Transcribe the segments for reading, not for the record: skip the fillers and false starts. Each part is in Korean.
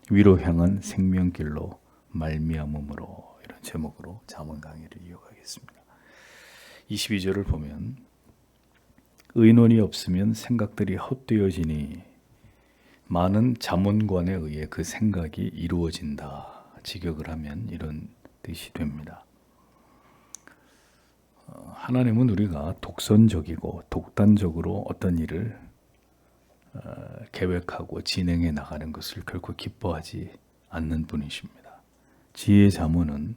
위로 향한 생명길로 말미암음으로, 이런 제목으로 잠언 강의를 이어가겠습니다. 22절을 보면 의논이 없으면 생각들이 헛되어지니 많은 잠언관에 의해 그 생각이 이루어진다. 직역을 하면 이런 뜻이 됩니다. 하나님은 우리가 독선적이고 독단적으로 어떤 일을 계획하고 진행해 나가는 것을 결코 기뻐하지 않는 분이십니다. 지혜의 잠언은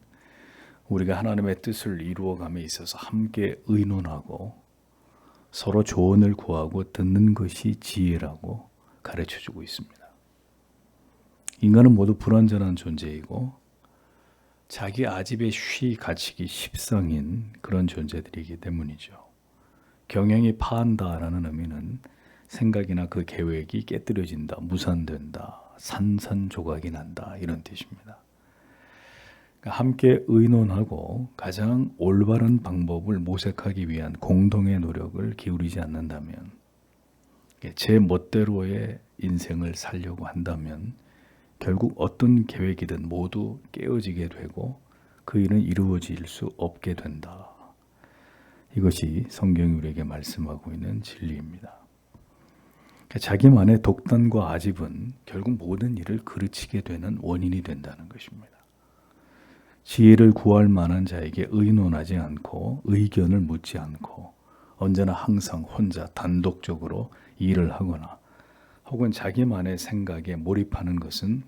우리가 하나님의 뜻을 이루어감에 있어서 함께 의논하고 서로 조언을 구하고 듣는 것이 지혜라고 가르쳐주고 있습니다. 인간은 모두 불완전한 존재이고 자기 아집에 쉬 갇히기 십상인 그런 존재들이기 때문이죠. 경영이 파한다라는 의미는 생각이나 그 계획이 깨뜨려진다, 무산된다, 산산조각이 난다, 이런 뜻입니다. 함께 의논하고 가장 올바른 방법을 모색하기 위한 공동의 노력을 기울이지 않는다면, 제 멋대로의 인생을 살려고 한다면 결국 어떤 계획이든 모두 깨어지게 되고 그 일은 이루어질 수 없게 된다. 이것이 성경이 우리에게 말씀하고 있는 진리입니다. 자기만의 독단과 아집은 결국 모든 일을 그르치게 되는 원인이 된다는 것입니다. 지혜를 구할 만한 자에게 의논하지 않고 의견을 묻지 않고 언제나 항상 혼자 단독적으로 일을 하거나 혹은 자기만의 생각에 몰입하는 것은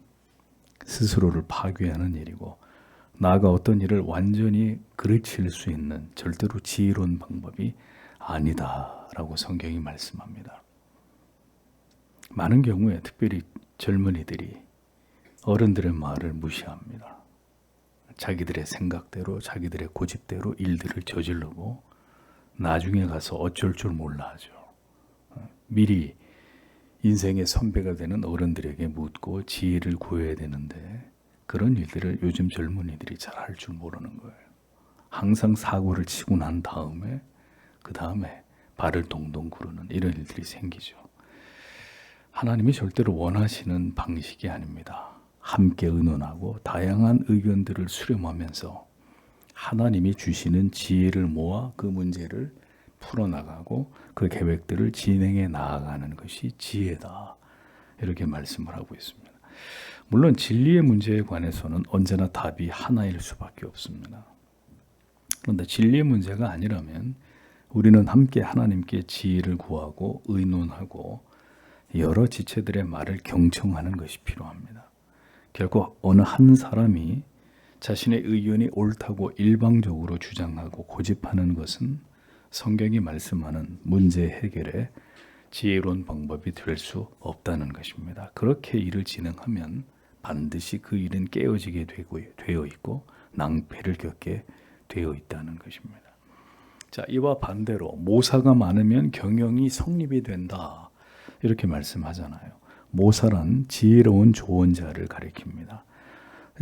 스스로를 파괴하는 일이고, 나아가 어떤 일을 완전히 그르칠 수 있는 절대로 지혜로운 방법이 아니다라고 성경이 말씀합니다. 많은 경우에 특별히 젊은이들이 어른들의 말을 무시합니다. 자기들의 생각대로 자기들의 고집대로 일들을 저지르고 나중에 가서 어쩔 줄 몰라 하죠. 미리 인생의 선배가 되는 어른들에게 묻고 지혜를 구해야 되는데 그런 일들을 요즘 젊은이들이 잘 할 줄 모르는 거예요. 항상 사고를 치고 난 다음에 그 다음에 발을 동동 구르는 이런 일들이 생기죠. 하나님이 절대로 원하시는 방식이 아닙니다. 함께 의논하고 다양한 의견들을 수렴하면서 하나님이 주시는 지혜를 모아 그 문제를 풀어나가고 그 계획들을 진행해 나아가는 것이 지혜다. 이렇게 말씀을 하고 있습니다. 물론 진리의 문제에 관해서는 언제나 답이 하나일 수밖에 없습니다. 그런데 진리의 문제가 아니라면 우리는 함께 하나님께 지혜를 구하고 의논하고 여러 지체들의 말을 경청하는 것이 필요합니다. 결코 어느 한 사람이 자신의 의견이 옳다고 일방적으로 주장하고 고집하는 것은 성경이 말씀하는 문제 해결에 지혜로운 방법이 될 수 없다는 것입니다. 그렇게 일을 진행하면 반드시 그 일은 깨어지게 되어 있고 낭패를 겪게 되어 있다는 것입니다. 자, 이와 반대로 모사가 많으면 경영이 성립이 된다. 이렇게 말씀하잖아요. 모사란 지혜로운 조언자를 가리킵니다.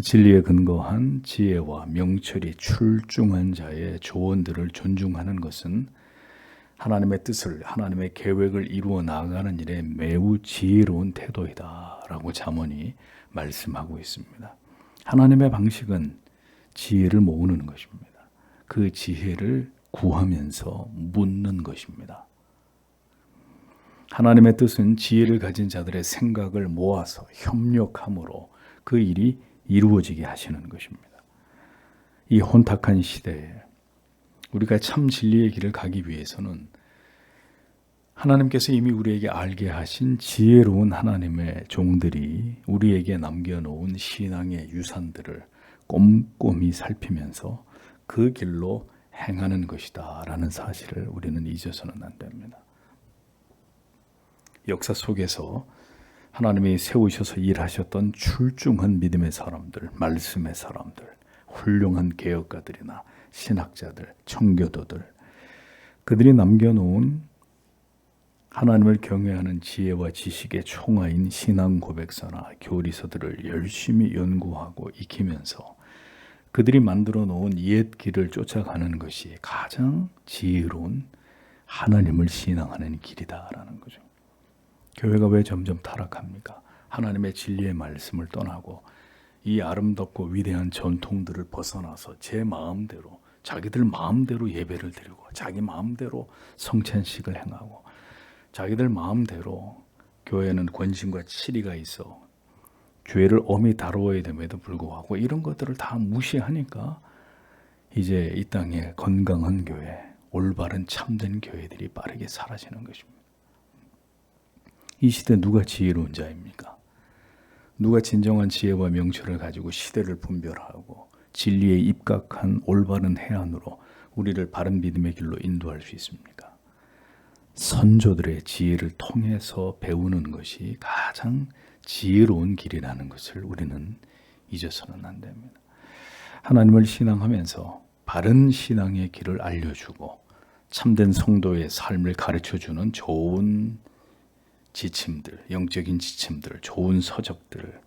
진리에 근거한 지혜와 명철이 출중한 자의 조언들을 존중하는 것은 하나님의 뜻을, 하나님의 계획을 이루어 나아가는 일에 매우 지혜로운 태도이다 라고 잠언이 말씀하고 있습니다. 하나님의 방식은 지혜를 모으는 것입니다. 그 지혜를 구하면서 묻는 것입니다. 하나님의 뜻은 지혜를 가진 자들의 생각을 모아서 협력함으로 그 일이 이루어지게 하시는 것입니다. 이 혼탁한 시대에 우리가 참 진리의 길을 가기 위해서는 하나님께서 이미 우리에게 알게 하신 지혜로운 하나님의 종들이 우리에게 남겨놓은 신앙의 유산들을 꼼꼼히 살피면서 그 길로 행하는 것이다 라는 사실을 우리는 잊어서는 안 됩니다. 역사 속에서 하나님이 세우셔서 일하셨던 출중한 믿음의 사람들, 말씀의 사람들, 훌륭한 개혁가들이나 신학자들, 청교도들, 그들이 남겨놓은 하나님을 경외하는 지혜와 지식의 총화인 신앙 고백서나 교리서들을 열심히 연구하고 익히면서 그들이 만들어 놓은 옛 길을 쫓아가는 것이 가장 지혜로운 하나님을 신앙하는 길이다라는 거죠. 교회가 왜 점점 타락합니까? 하나님의 진리의 말씀을 떠나고 이 아름답고 위대한 전통들을 벗어나서 제 마음대로, 자기들 마음대로 예배를 드리고 자기 마음대로 성찬식을 행하고 자기들 마음대로 교회는 권신과 치리가 있어 죄를 엄히 다루어야 됨에도 불구하고 이런 것들을 다 무시하니까 이제 이 땅에 건강한 교회, 올바른 참된 교회들이 빠르게 사라지는 것입니다. 이 시대 누가 지혜로운 자입니까? 누가 진정한 지혜와 명철을 가지고 시대를 분별하고 진리에 입각한 올바른 해안으로 우리를 바른 믿음의 길로 인도할 수 있습니까? 선조들의 지혜를 통해서 배우는 것이 가장 지혜로운 길이라는 것을 우리는 잊어서는 안 됩니다. 하나님을 신앙하면서 바른 신앙의 길을 알려주고 참된 성도의 삶을 가르쳐주는 좋은 지침들, 영적인 지침들, 좋은 서적들을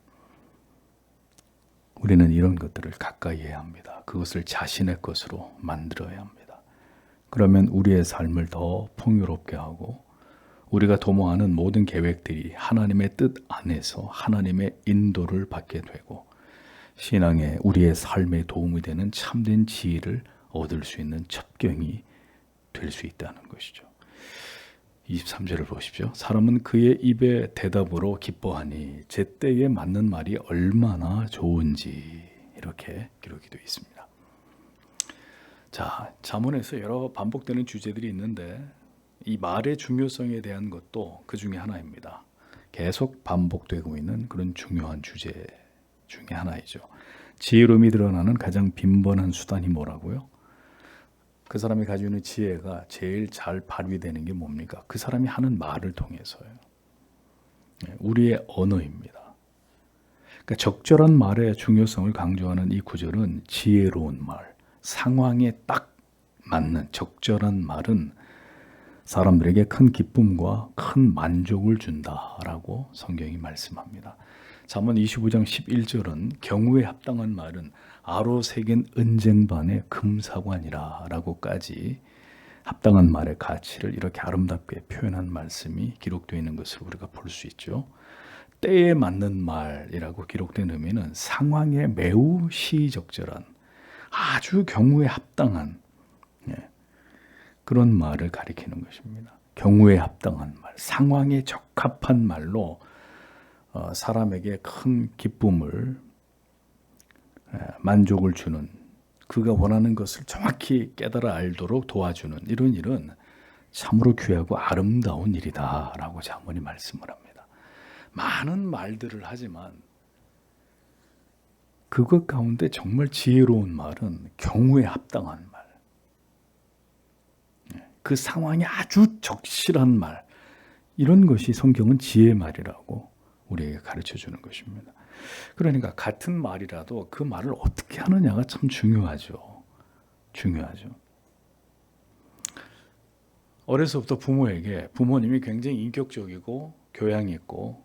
우리는 이런 것들을 가까이 해야 합니다. 그것을 자신의 것으로 만들어야 합니다. 그러면 우리의 삶을 더 풍요롭게 하고 우리가 도모하는 모든 계획들이 하나님의 뜻 안에서 하나님의 인도를 받게 되고 신앙에 우리의 삶에 도움이 되는 참된 지혜를 얻을 수 있는 첩경이 될 수 있다는 것이죠. 23절을 보십시오. 사람은 그의 입의 대답으로 기뻐하니 제때에 맞는 말이 얼마나 좋은지 이렇게 기록이 되어 있습니다. 자, 잠언에서 여러 반복되는 주제들이 있는데 이 말의 중요성에 대한 것도 그 중에 하나입니다. 계속 반복되고 있는 그런 중요한 주제 중에 하나이죠. 지혜로움이 드러나는 가장 빈번한 수단이 뭐라고요? 그 사람이 가지고 있는 지혜가 제일 잘 발휘되는 게 뭡니까? 그 사람이 하는 말을 통해서요. 우리의 언어입니다. 그러니까 적절한 말의 중요성을 강조하는 이 구절은 지혜로운 말, 상황에 딱 맞는 적절한 말은 사람들에게 큰 기쁨과 큰 만족을 준다라고 성경이 말씀합니다. 잠언 25장 11절은 경우에 합당한 말은 아로 새긴 은쟁반의 금사관이라 라고까지 합당한 말의 가치를 이렇게 아름답게 표현한 말씀이 기록되어 있는 것을 우리가 볼 수 있죠. 때에 맞는 말이라고 기록된 의미는 상황에 매우 시의적절한 아주 경우에 합당한 그런 말을 가리키는 것입니다. 경우에 합당한 말, 상황에 적합한 말로 사람에게 큰 기쁨을 만족을 주는 그가 원하는 것을 정확히 깨달아 알도록 도와주는 이런 일은 참으로 귀하고 아름다운 일이다 라고 잠언이 말씀을 합니다. 많은 말들을 하지만 그것 가운데 정말 지혜로운 말은 경우에 합당한 말, 그 상황에 아주 적실한 말, 이런 것이 성경은 지혜의 말이라고 우리에게 가르쳐 주는 것입니다. 그러니까 같은 말이라도 그 말을 어떻게 하느냐가 참 중요하죠. 어려서부터 부모님이 굉장히 인격적이고 교양 있고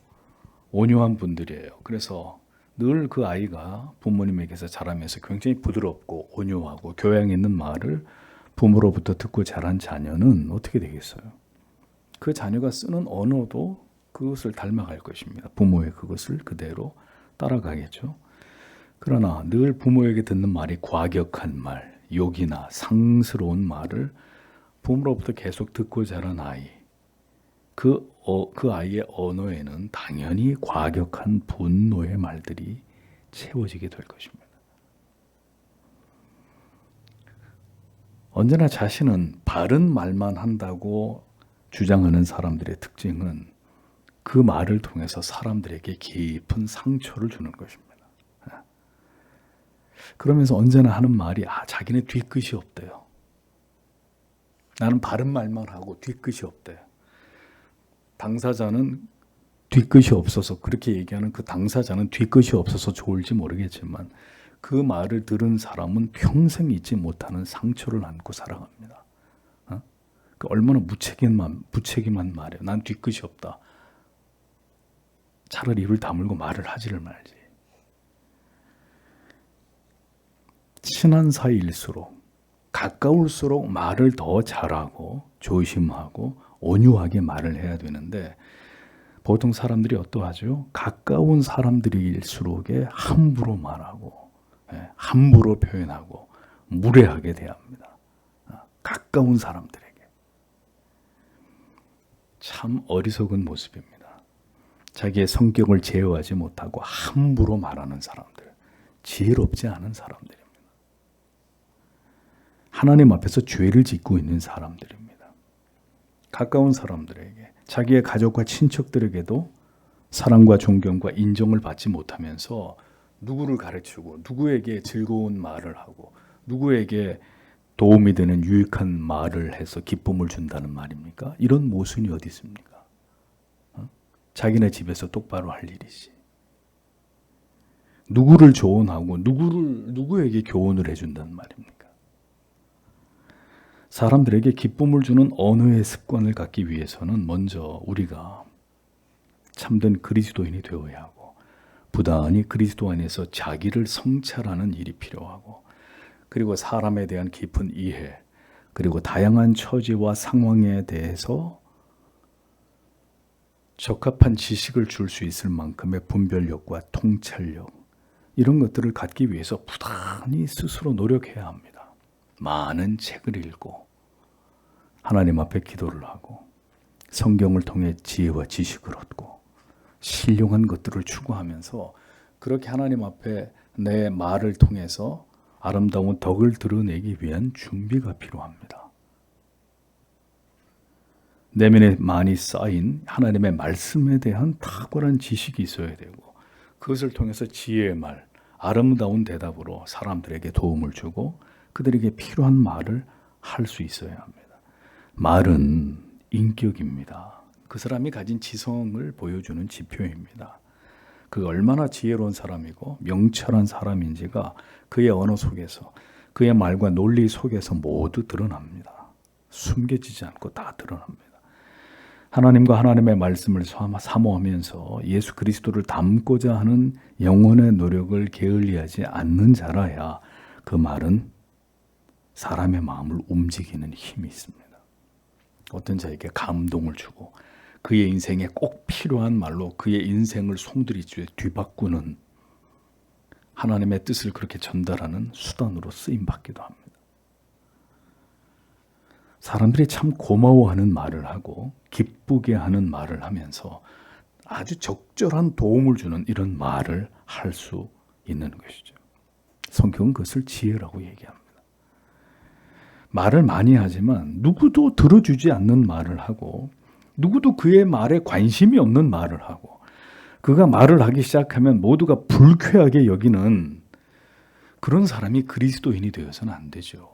온유한 분들이에요. 그래서 늘 그 아이가 부모님에게서 자라면서 굉장히 부드럽고 온유하고 교양 있는 말을 부모로부터 듣고 자란 자녀는 어떻게 되겠어요? 그 자녀가 쓰는 언어도 그것을 닮아갈 것입니다. 부모의 그것을 그대로 따라가겠죠. 그러나 늘 부모에게 듣는 말이 과격한 말, 욕이나 상스러운 말을 부모로부터 계속 듣고 자란 아이, 그 아이의 언어에는 당연히 과격한 분노의 말들이 채워지게 될 것입니다. 언제나 자신은 바른 말만 한다고 주장하는 사람들의 특징은 그 말을 통해서 사람들에게 깊은 상처를 주는 것입니다. 그러면서 언제나 하는 말이 자기네 뒤끝이 없대요. 나는 바른 말만 하고 뒤끝이 없대요. 당사자는 뒤끝이 없어서 그렇게 얘기하는 그 당사자는 뒤끝이 없어서 좋을지 모르겠지만 그 말을 들은 사람은 평생 잊지 못하는 상처를 안고 살아갑니다. 그 얼마나 무책임한 말이에요. 난 뒤끝이 없다. 차라리 입을 다물고 말을 하지를 말지. 친한 사이일수록 가까울수록 말을 더 잘하고 조심하고 온유하게 말을 해야 되는데 보통 사람들이 어떠하죠? 가까운 사람들일수록에 함부로 말하고, 함부로 표현하고 무례하게 대합니다. 가까운 사람들에게. 참 어리석은 모습입니다. 자기의 성격을 제어하지 못하고 함부로 말하는 사람들, 지혜롭지 않은 사람들입니다. 하나님 앞에서 죄를 짓고 있는 사람들입니다. 가까운 사람들에게, 자기의 가족과 친척들에게도 사랑과 존경과 인정을 받지 못하면서 누구를 가르치고 누구에게 즐거운 말을 하고 누구에게 도움이 되는 유익한 말을 해서 기쁨을 준다는 말입니까? 이런 모순이 어디 있습니까? 자기네 집에서 똑바로 할 일이지. 누구를 조언하고 누구에게 교훈을 해준다는 말입니까? 사람들에게 기쁨을 주는 언어의 습관을 갖기 위해서는 먼저 우리가 참된 그리스도인이 되어야 하고 부단히 그리스도 안에서 자기를 성찰하는 일이 필요하고 그리고 사람에 대한 깊은 이해 그리고 다양한 처지와 상황에 대해서 적합한 지식을 줄 수 있을 만큼의 분별력과 통찰력 이런 것들을 갖기 위해서 부단히 스스로 노력해야 합니다. 많은 책을 읽고 하나님 앞에 기도를 하고 성경을 통해 지혜와 지식을 얻고 신령한 것들을 추구하면서 그렇게 하나님 앞에 내 말을 통해서 아름다운 덕을 드러내기 위한 준비가 필요합니다. 내면에 많이 쌓인 하나님의 말씀에 대한 탁월한 지식이 있어야 되고 그것을 통해서 지혜의 말, 아름다운 대답으로 사람들에게 도움을 주고 그들에게 필요한 말을 할 수 있어야 합니다. 말은 인격입니다. 그 사람이 가진 지성을 보여주는 지표입니다. 그가 얼마나 지혜로운 사람이고 명철한 사람인지가 그의 언어 속에서 그의 말과 논리 속에서 모두 드러납니다. 숨겨지지 않고 다 드러납니다. 하나님과 하나님의 말씀을 사모하면서 예수 그리스도를 닮고자 하는 영혼의 노력을 게을리하지 않는 자라야 그 말은 사람의 마음을 움직이는 힘이 있습니다. 어떤 자에게 감동을 주고 그의 인생에 꼭 필요한 말로 그의 인생을 송두리째 뒤바꾸는 하나님의 뜻을 그렇게 전달하는 수단으로 쓰임받기도 합니다. 사람들이 참 고마워하는 말을 하고 기쁘게 하는 말을 하면서 아주 적절한 도움을 주는 이런 말을 할 수 있는 것이죠. 성경은 그것을 지혜라고 얘기합니다. 말을 많이 하지만 누구도 들어주지 않는 말을 하고 누구도 그의 말에 관심이 없는 말을 하고 그가 말을 하기 시작하면 모두가 불쾌하게 여기는 그런 사람이 그리스도인이 되어서는 안 되죠.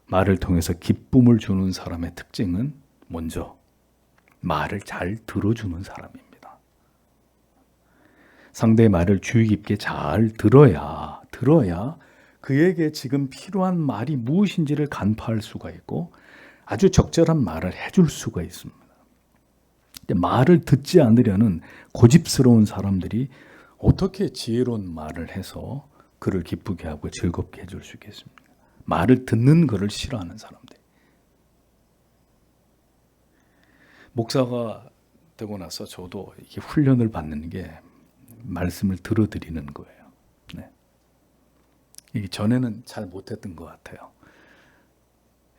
말을 통해서 기쁨을 주는 사람의 특징은 먼저 말을 잘 들어주는 사람입니다. 상대의 말을 주의 깊게 잘 들어야 그에게 지금 필요한 말이 무엇인지를 간파할 수가 있고 아주 적절한 말을 해줄 수가 있습니다. 말을 듣지 않으려는 고집스러운 사람들이 어떻게 지혜로운 말을 해서 그를 기쁘게 하고 즐겁게 해줄 수 있겠습니까? 말을 듣는 것을 싫어하는 사람들. 목사가 되고 나서 저도 이렇게 훈련을 받는 게 말씀을 들어드리는 거예요. 네. 이게 전에는 잘 못했던 것 같아요.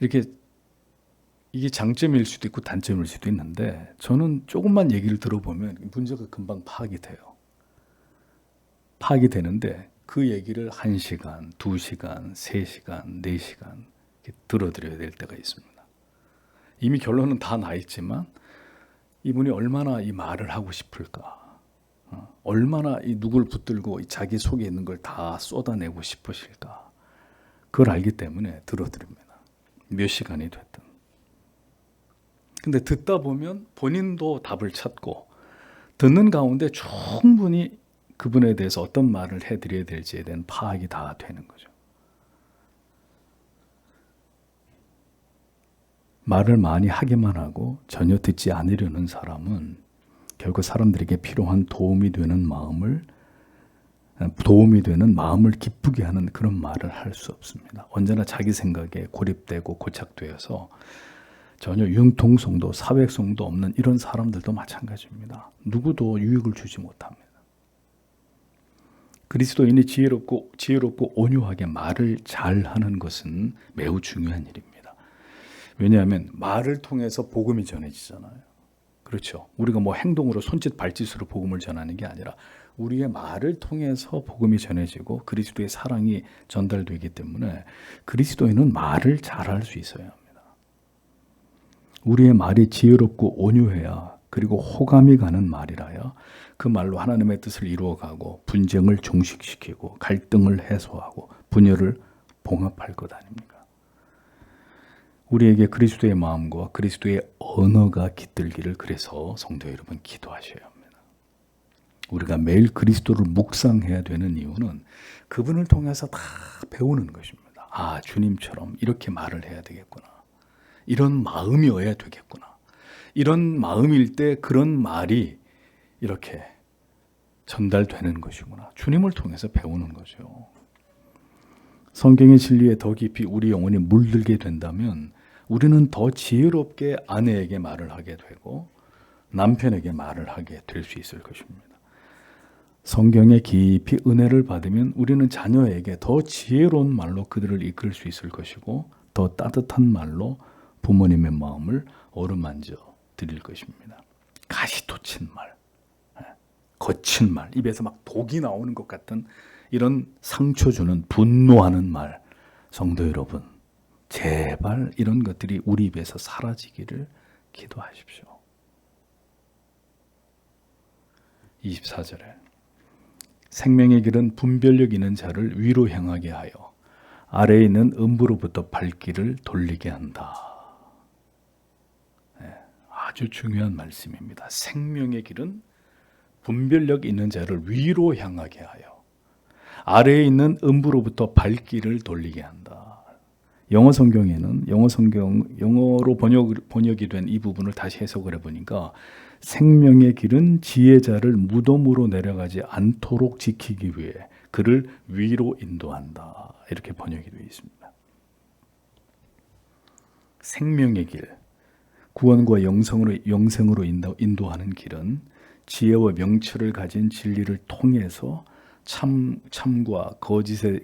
이게 장점일 수도 있고 단점일 수도 있는데 저는 조금만 얘기를 들어보면 문제가 금방 파악이 돼요. 파악이 되는데 그 얘기를 1시간, 2시간, 3시간, 4시간 이렇게 들어드려야 될 때가 있습니다. 이미 결론은 다 나 있지만 이분이 얼마나 이 말을 하고 싶을까, 얼마나 이 누굴 붙들고 자기 속에 있는 걸 다 쏟아내고 싶으실까, 그걸 알기 때문에 들어드립니다. 몇 시간이 됐든. 근데 듣다 보면 본인도 답을 찾고 듣는 가운데 충분히 그분에 대해서 어떤 말을 해드려야 될지에 대한 파악이 다 되는 거죠. 말을 많이 하기만 하고 전혀 듣지 않으려는 사람은 결국 사람들에게 필요한 도움이 되는 마음을 기쁘게 하는 그런 말을 할 수 없습니다. 언제나 자기 생각에 고립되고 고착되어서 전혀 융통성도 사회성도 없는 이런 사람들도 마찬가지입니다. 누구도 유익을 주지 못합니다. 그리스도인이 지혜롭고 온유하게 말을 잘하는 것은 매우 중요한 일입니다. 왜냐하면 말을 통해서 복음이 전해지잖아요. 그렇죠. 우리가 뭐 행동으로 손짓 발짓으로 복음을 전하는 게 아니라 우리의 말을 통해서 복음이 전해지고 그리스도의 사랑이 전달되기 때문에 그리스도인은 말을 잘할 수 있어야 합니다. 우리의 말이 지혜롭고 온유해야, 그리고 호감이 가는 말이라야 그 말로 하나님의 뜻을 이루어가고 분쟁을 종식시키고 갈등을 해소하고 분열을 봉합할 것 아닙니까? 우리에게 그리스도의 마음과 그리스도의 언어가 깃들기를 그래서 성도 여러분 기도하셔야 합니다. 우리가 매일 그리스도를 묵상해야 되는 이유는 그분을 통해서 다 배우는 것입니다. 아, 주님처럼 이렇게 말을 해야 되겠구나. 이런 마음이어야 되겠구나. 이런 마음일 때 그런 말이 이렇게 전달되는 것이구나. 주님을 통해서 배우는 거죠. 성경의 진리에 더 깊이 우리 영혼이 물들게 된다면 우리는 더 지혜롭게 아내에게 말을 하게 되고 남편에게 말을 하게 될 수 있을 것입니다. 성경에 깊이 은혜를 받으면 우리는 자녀에게 더 지혜로운 말로 그들을 이끌 수 있을 것이고 더 따뜻한 말로 부모님의 마음을 어루만져 드릴 것입니다. 가시돋친 말, 거친 말, 입에서 막 독이 나오는 것 같은 이런 상처 주는 분노하는 말, 성도 여러분, 제발 이런 것들이 우리 입에서 사라지기를 기도하십시오. 24절에 생명의 길은 분별력 있는 자를 위로 향하게 하여 아래에 있는 음부로부터 발길을 돌리게 한다. 아주 중요한 말씀입니다. 생명의 길은 분별력 있는 자를 위로 향하게 하여 아래에 있는 음부로부터 발길을 돌리게 한다. 영어 성경에는 영어로 번역이 된 이 부분을 다시 해석을 해보니까 생명의 길은 지혜자를 무덤으로 내려가지 않도록 지키기 위해 그를 위로 인도한다. 이렇게 번역이 되어 있습니다. 생명의 길, 구원과 영생으로 인도하는 길은 지혜와 명철을 가진 진리를 통해서 참과 거짓에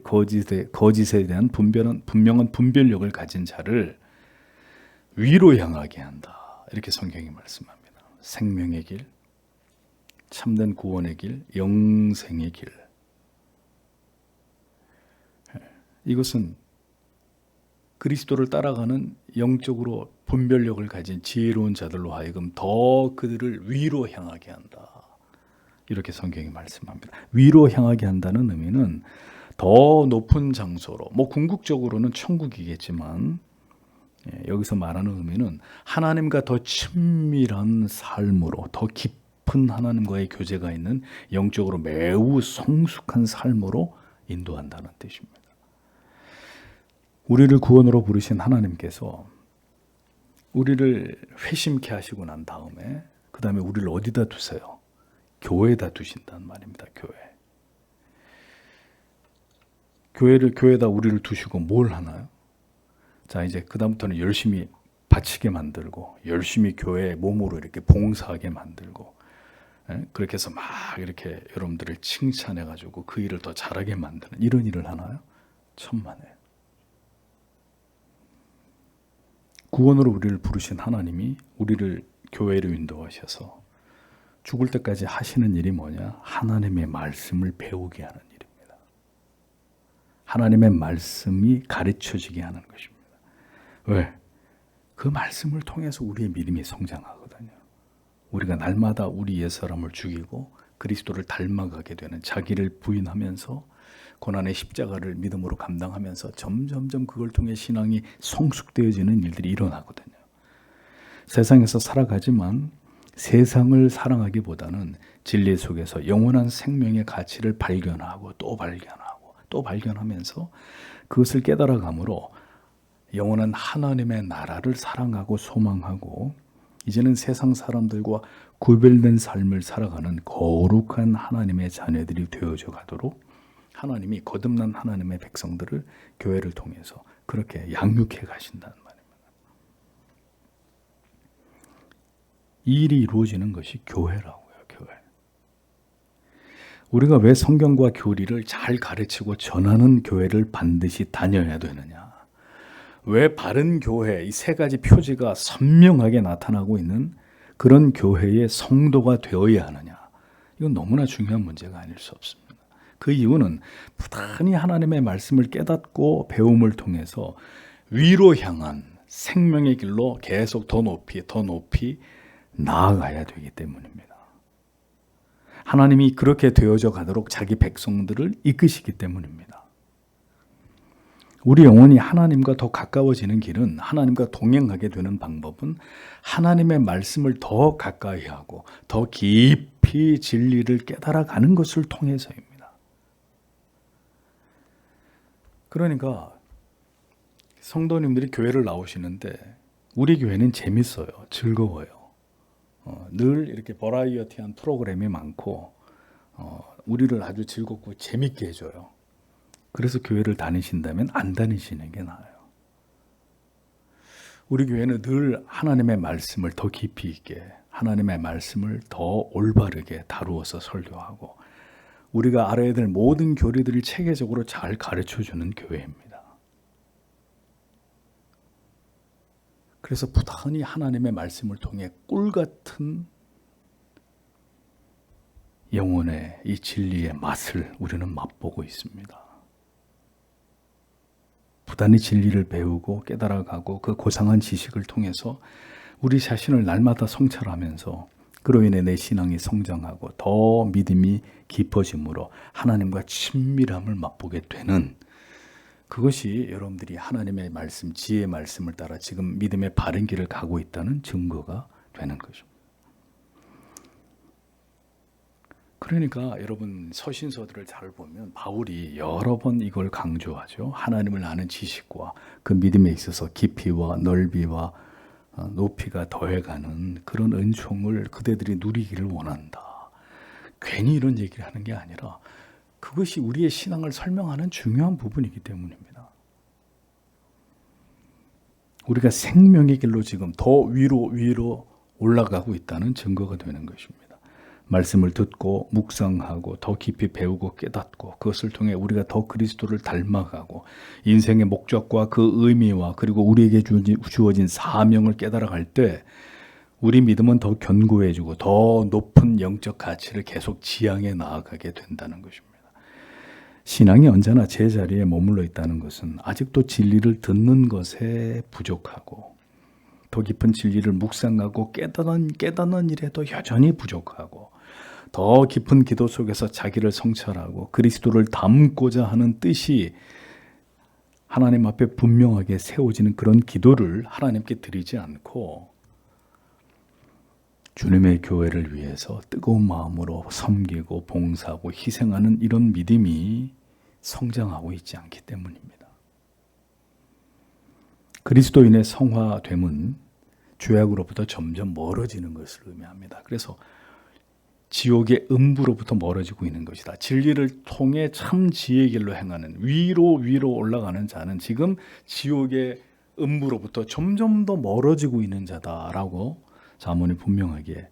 대한 분명한 분별력을 가진 자를 위로 향하게 한다. 이렇게 성경이 말씀합니다. 생명의 길, 참된 구원의 길, 영생의 길. 이것은 그리스도를 따라가는 영적으로 분별력을 가진 지혜로운 자들로 하여금 더 그들을 위로 향하게 한다. 이렇게 성경이 말씀합니다. 위로 향하게 한다는 의미는 더 높은 장소로, 궁극적으로는 천국이겠지만 여기서 말하는 의미는 하나님과 더 친밀한 삶으로, 더 깊은 하나님과의 교제가 있는 영적으로 매우 성숙한 삶으로 인도한다는 뜻입니다. 우리를 구원으로 부르신 하나님께서 우리를 회심케 하시고 난 다음에 그 다음에 우리를 어디다 두세요? 교회에다 두신단 말입니다. 교회에다 우리를 두시고 뭘 하나요? 자, 이제 그 다음부터는 열심히 바치게 만들고 열심히 교회에 몸으로 이렇게 봉사하게 만들고 그렇게 해서 막 이렇게 여러분들을 칭찬해가지고 그 일을 더 잘하게 만드는 이런 일을 하나요? 천만에. 구원으로 우리를 부르신 하나님이 우리를 교회로 인도하셔서 죽을 때까지 하시는 일이 뭐냐? 하나님의 말씀을 배우게 하는 일입니다. 하나님의 말씀이 가르쳐지게 하는 것입니다. 왜? 그 말씀을 통해서 우리의 믿음이 성장하거든요. 우리가 날마다 우리 옛사람을 죽이고 그리스도를 닮아가게 되는, 자기를 부인하면서 고난의 십자가를 믿음으로 감당하면서 점점점 그걸 통해 신앙이 성숙되어지는 일들이 일어나거든요. 세상에서 살아가지만 세상을 사랑하기보다는 진리 속에서 영원한 생명의 가치를 발견하고 또 발견하고 또 발견하면서 그것을 깨달아감으로 영원한 하나님의 나라를 사랑하고 소망하고 이제는 세상 사람들과 구별된 삶을 살아가는 거룩한 하나님의 자녀들이 되어져 가도록 하나님이 거듭난 하나님의 백성들을 교회를 통해서 그렇게 양육해 가신다는 말입니다. 일이 이루어지는 것이 교회라고요. 교회. 우리가 왜 성경과 교리를 잘 가르치고 전하는 교회를 반드시 다녀야 되느냐? 왜 바른 교회, 이 세 가지 표지가 선명하게 나타나고 있는 그런 교회의 성도가 되어야 하느냐? 이건 너무나 중요한 문제가 아닐 수 없습니다. 그 이유는 부단히 하나님의 말씀을 깨닫고 배움을 통해서 위로 향한 생명의 길로 계속 더 높이 나아가야 되기 때문입니다. 하나님이 그렇게 되어져 가도록 자기 백성들을 이끄시기 때문입니다. 우리 영혼이 하나님과 더 가까워지는 길은, 하나님과 동행하게 되는 방법은 하나님의 말씀을 더 가까이 하고 더 깊이 진리를 깨달아가는 것을 통해서입니다. 그러니까 성도님들이 교회를 나오시는데 우리 교회는 재밌어요. 즐거워요. 늘 이렇게 버라이어티한 프로그램이 많고 우리를 아주 즐겁고 재밌게 해줘요. 그래서 교회를 다니신다면 안 다니시는 게 나아요. 우리 교회는 늘 하나님의 말씀을 더 깊이 있게, 하나님의 말씀을 더 올바르게 다루어서 설교하고 우리가 알아야 될 모든 교리들을 체계적으로 잘 가르쳐주는 교회입니다. 그래서 부단히 하나님의 말씀을 통해 꿀같은 영혼의 이 진리의 맛을 우리는 맛보고 있습니다. 부단히 진리를 배우고 깨달아가고 그 고상한 지식을 통해서 우리 자신을 날마다 성찰하면서 그로 인해 내 신앙이 성장하고 더 믿음이 깊어짐으로 하나님과 친밀함을 맛보게 되는, 그것이 여러분들이 하나님의 말씀, 지혜의 말씀을 따라 지금 믿음의 바른 길을 가고 있다는 증거가 되는 것입니다. 그러니까 여러분 서신서들을 잘 보면 바울이 여러 번 이걸 강조하죠. 하나님을 아는 지식과 그 믿음에 있어서 깊이와 넓이와 높이가 더해가는 그런 은총을 그대들이 누리기를 원한다. 괜히 이런 얘기를 하는 게 아니라 그것이 우리의 신앙을 설명하는 중요한 부분이기 때문입니다. 우리가 생명의 길로 지금 더 위로 올라가고 있다는 증거가 되는 것입니다. 말씀을 듣고 묵상하고 더 깊이 배우고 깨닫고 그것을 통해 우리가 더 그리스도를 닮아가고 인생의 목적과 그 의미와 그리고 우리에게 주어진 사명을 깨달아갈 때 우리 믿음은 더 견고해지고 더 높은 영적 가치를 계속 지향해 나아가게 된다는 것입니다. 신앙이 언제나 제자리에 머물러 있다는 것은 아직도 진리를 듣는 것에 부족하고 더 깊은 진리를 묵상하고 깨닫는 일에도 여전히 부족하고 더 깊은 기도 속에서 자기를 성찰하고 그리스도를 닮고자 하는 뜻이 하나님 앞에 분명하게 세워지는 그런 기도를 하나님께 드리지 않고 주님의 교회를 위해서 뜨거운 마음으로 섬기고 봉사하고 희생하는 이런 믿음이 성장하고 있지 않기 때문입니다. 그리스도인의 성화됨은 죄악으로부터 점점 멀어지는 것을 의미합니다. 그래서 지옥의 음부로부터 멀어지고 있는 것이다. 진리를 통해 참 지혜의 길로 행하는 위로 올라가는 자는 지금 지옥의 음부로부터 점점 더 멀어지고 있는 자다라고 잠언이 분명하게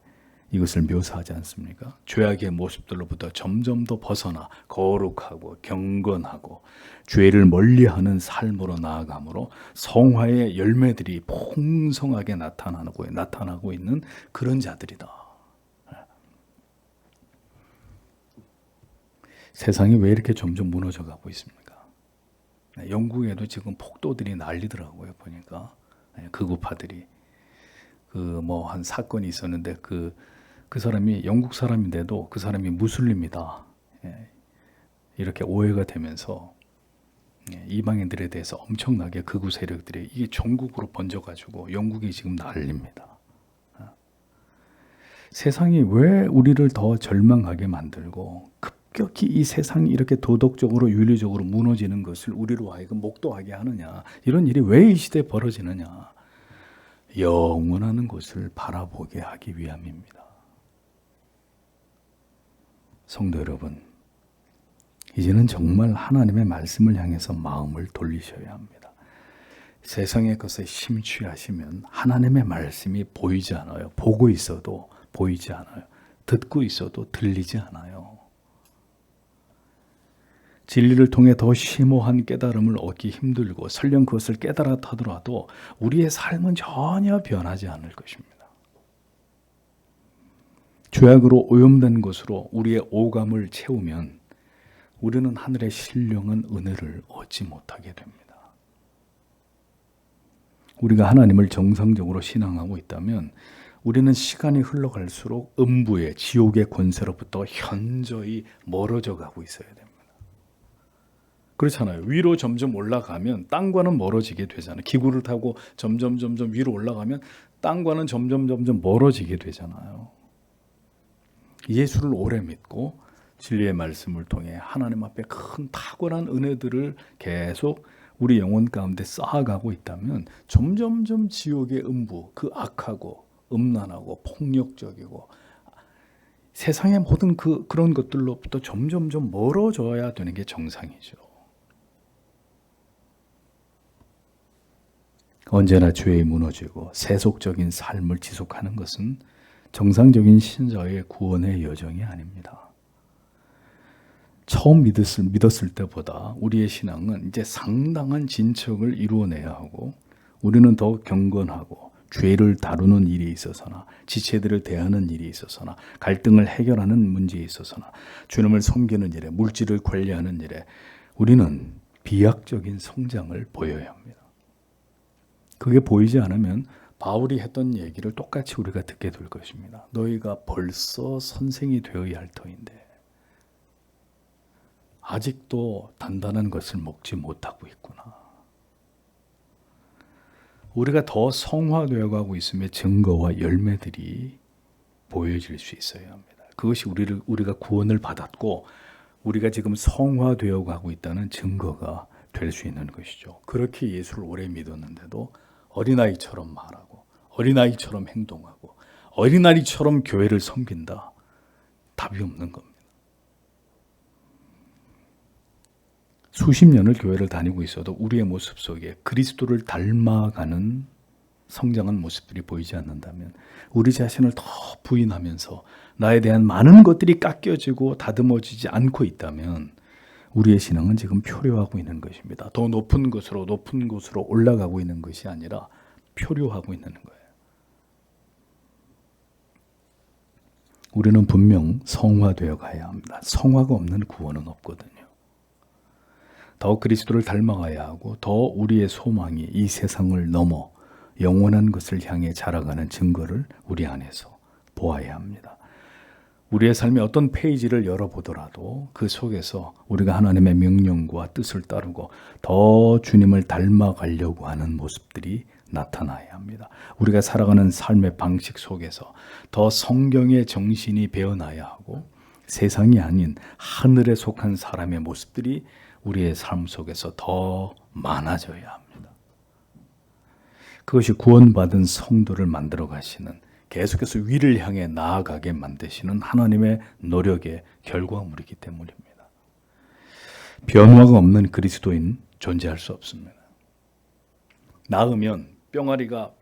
이것을 묘사하지 않습니까? 죄악의 모습들로부터 점점 더 벗어나 거룩하고 경건하고 죄를 멀리하는 삶으로 나아가므로 성화의 열매들이 풍성하게 나타나고 있는 그런 자들이다. 세상이 왜 이렇게 점점 무너져 가고 있습니까? 영국에도 지금 폭도들이 난리더라고요. 보니까 극우파들이 한 사건이 있었는데 그 사람이 영국 사람인데도 그 사람이 무슬림이다 이렇게 오해가 되면서 이방인들에 대해서 엄청나게 극우 세력들이 이게 전국으로 번져가지고 영국이 지금 난립니다. 세상이 왜 우리를 더 절망하게 만들고 급격히 이 세상이 이렇게 도덕적으로 윤리적으로 무너지는 것을 우리로 하여금 목도하게 하느냐, 이런 일이 왜 이 시대에 벌어지느냐, 영원한 곳을 바라보게 하기 위함입니다. 성도 여러분, 이제는 정말 하나님의 말씀을 향해서 마음을 돌리셔야 합니다. 세상의 것에 심취하시면 하나님의 말씀이 보이지 않아요. 보고 있어도 보이지 않아요. 듣고 있어도 들리지 않아요. 진리를 통해 더 심오한 깨달음을 얻기 힘들고 설령 그것을 깨달았더라도 우리의 삶은 전혀 변하지 않을 것입니다. 죄악으로 오염된 것으로 우리의 오감을 채우면 우리는 하늘의 신령한 은혜를 얻지 못하게 됩니다. 우리가 하나님을 정상적으로 신앙하고 있다면 우리는 시간이 흘러갈수록 음부의 지옥의 권세로부터 현저히 멀어져 가고 있어야 됩니다. 그렇잖아요. 위로 점점 올라가면 땅과는 멀어지게 되잖아요. 기구를 타고 점점 위로 올라가면 땅과는 점점 멀어지게 되잖아요. 예수를 오래 믿고 진리의 말씀을 통해 하나님 앞에 큰 탁월한 은혜들을 계속 우리 영혼 가운데 쌓아가고 있다면 점점 지옥의 음부, 그 악하고 음란하고 폭력적이고 세상의 모든 그런 것들로부터 점점 멀어져야 되는 게 정상이죠. 언제나 죄에 무너지고 세속적인 삶을 지속하는 것은 정상적인 신자의 구원의 여정이 아닙니다. 처음 믿었을 때보다 우리의 신앙은 이제 상당한 진척을 이루어내야 하고 우리는 더 경건하고 죄를 다루는 일이 있어서나 지체들을 대하는 일이 있어서나 갈등을 해결하는 문제에 있어서나 주님을 섬기는 일에 물질을 관리하는 일에 우리는 비약적인 성장을 보여야 합니다. 그게 보이지 않으면 바울이 했던 얘기를 똑같이 우리가 듣게 될 것입니다. 너희가 벌써 선생이 되어야 할 터인데 아직도 단단한 것을 먹지 못하고 있구나. 우리가 더 성화되어 가고 있음의 증거와 열매들이 보여질 수 있어야 합니다. 그것이 우리가 구원을 받았고 우리가 지금 성화되어 가고 있다는 증거가 될 수 있는 것이죠. 그렇게 예수를 오래 믿었는데도 어린아이처럼 말하고 어린아이처럼 행동하고 어린아이처럼 교회를 섬긴다. 답이 없는 겁니다. 수십 년을 교회를 다니고 있어도 우리의 모습 속에 그리스도를 닮아가는 성장한 모습들이 보이지 않는다면 우리 자신을 더 부인하면서 나에 대한 많은 것들이 깎여지고 다듬어지지 않고 있다면 우리의 신앙은 지금 표류하고 있는 것입니다. 더 높은 곳으로 올라가고 있는 것이 아니라 표류하고 있는 거예요. 우리는 분명 성화되어 가야 합니다. 성화가 없는 구원은 없거든요. 더 그리스도를 닮아가야 하고 더 우리의 소망이 이 세상을 넘어 영원한 것을 향해 자라가는 증거를 우리 안에서 보아야 합니다. 우리의 삶의 어떤 페이지를 열어보더라도 그 속에서 우리가 하나님의 명령과 뜻을 따르고 더 주님을 닮아가려고 하는 모습들이 나타나야 합니다. 우리가 살아가는 삶의 방식 속에서 더 성경의 정신이 배어나야 하고 세상이 아닌 하늘에 속한 사람의 모습들이 우리의 삶 속에서 더 많아져야 합니다. 그것이 구원받은 성도를 만들어 가시는 계속해서 위를 향해 나아가게 만드시는 하나님의 노력의 결과물이기 때문입니다. 변화가 없는 그리스도인 존재할 수 없습니다. 낳으면 뿅아리가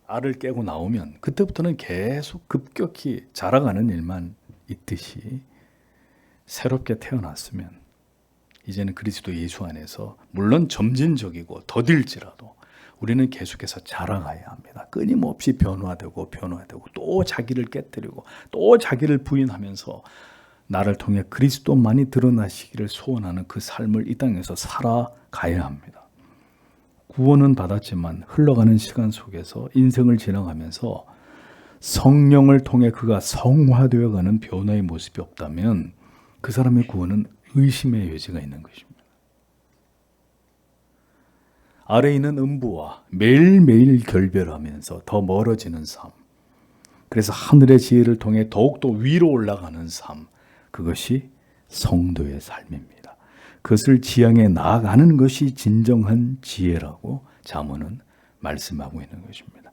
알을 깨고 나오면 그때부터는 계속 급격히 자라가는 일만 있듯이 새롭게 태어났으면 이제는 그리스도 예수 안에서 물론 점진적이고 더딜지라도 우리는 계속해서 자라가야 합니다. 끊임없이 변화되고 또 자기를 깨뜨리고 또 자기를 부인하면서 나를 통해 그리스도만이 드러나시기를 소원하는 그 삶을 이 땅에서 살아가야 합니다. 구원은 받았지만 흘러가는 시간 속에서 인생을 지나가면서 성령을 통해 그가 성화되어가는 변화의 모습이 없다면 그 사람의 구원은 의심의 여지가 있는 것입니다. 아래에 있는 음부와 매일매일 결별하면서 더 멀어지는 삶, 그래서 하늘의 지혜를 통해 더욱더 위로 올라가는 삶, 그것이 성도의 삶입니다. 그것을 지향해 나아가는 것이 진정한 지혜라고 잠언은 말씀하고 있는 것입니다.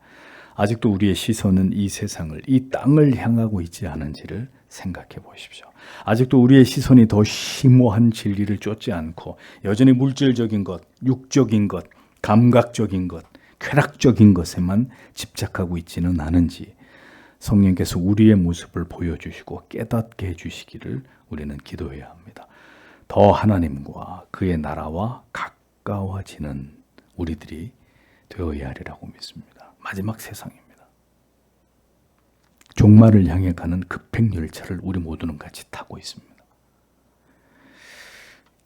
아직도 우리의 시선은 이 세상을, 이 땅을 향하고 있지 않은지를 생각해 보십시오. 아직도 우리의 시선이 더 심오한 진리를 쫓지 않고 여전히 물질적인 것, 육적인 것, 감각적인 것, 쾌락적인 것에만 집착하고 있지는 않은지 성령께서 우리의 모습을 보여주시고 깨닫게 해주시기를 우리는 기도해야 합니다. 더 하나님과 그의 나라와 가까워지는 우리들이 되어야 하리라고 믿습니다. 마지막 세상입니다. 종말을 향해 가는 급행열차를 우리 모두는 같이 타고 있습니다.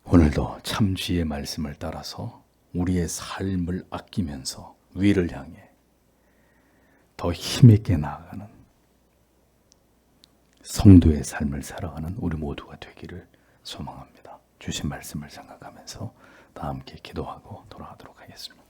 오늘도 참 주의 말씀을 따라서 우리의 삶을 아끼면서 위를 향해 더 힘있게 나아가는 성도의 삶을 살아가는 우리 모두가 되기를 소망합니다. 주신 말씀을 생각하면서 다 함께 기도하고 돌아가도록 하겠습니다.